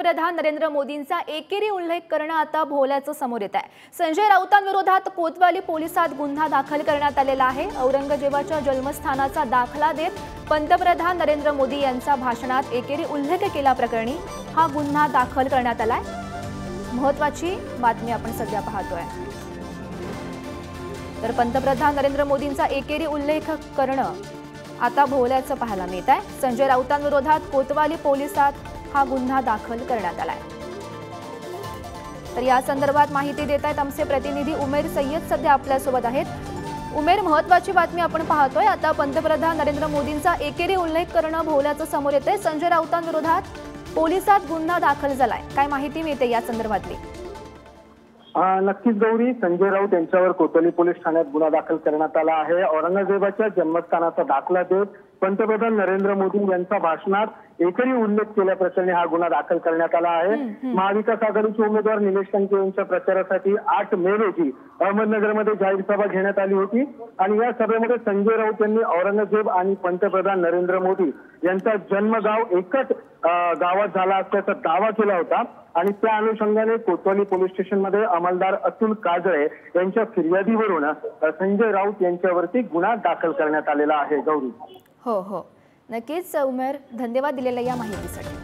पंतप्रधान नरेंद्र मोदींचा एकेरी उल्लेख करणं आता भोवल्याचं समोर येत आहे। संजय राऊतांविरोधात कोतवाली पोलिसात गुन्हा दाखल करण्यात आलेला आहे। औरंगजेबाच्या जन्मस्थानाचा दाखला देत पंतप्रधान नरेंद्र मोदी यांचा भाषणात एकेरी उल्लेख केल्याप्रकरणी हा गुन्हा दाखल करण्यात आलाय। महत्त्वाची बातमी आपण सध्या पाहतोय। तर पंतप्रधान नरेंद्र मोदींचा एकेरी उल्लेख करणं आता भोवल्याचं पाहायला मिळत आहे। संजय राऊतांविरोधात कोतवाली पोलिसात हा गुन्हा दाखल करण्यात आलाय। तर या संदर्भात माहिती देत आहेत आमचे प्रतिनिधी उमेर सय्यद सध्या आपल्या सोबत आहेत। उमेर, महत्त्वाची बातमी आपण पाहतोय। आता पंतप्रधान नरेंद्र मोदींचा एकेरी उल्लेख करणं भोवल्याचं समोर येतंय। संजय राऊतांविरोधात पोलिसात गुन्हा दाखल झालाय, काय माहिती मिळते या संदर्भातली? नक्कीच गौरी, संजय राऊत यांच्यावर कोतवाली पोलीस ठाण्यात गुन्हा दाखल करण्यात आला आहे। औरंगजेबाच्या जन्मस्थानाचा दाखला देत पंतप्रधान नरेंद्र मोदी यांचा भाषणात एकरी उल्लेख केल्याप्रकरणी हा गुन्हा दाखल करण्यात आला आहे। महाविकास आघाडीचे उमेदवार निलेश लंके यांच्या प्रचारासाठी 8 मे रोजी अहमदनगरमध्ये जाहीर सभा घेण्यात आली होती आणि या सभेमध्ये संजय राऊत यांनी औरंगजेब आणि पंतप्रधान नरेंद्र मोदी यांचा जन्मगाव एकच गावात झाला असल्याचा दावा केला होता आणि त्या अनुषंगाने कोतवाली पोलीस स्टेशनमध्ये अंमलदार अतुल काजळे यांच्या फिर्यादीवरून संजय राऊत यांच्यावरती गुन्हा दाखल करण्यात आलेला आहे। गौरी, हो हो, नक्कीच उमेर, धन्यवाद दिलेल्या या माहितीसाठी।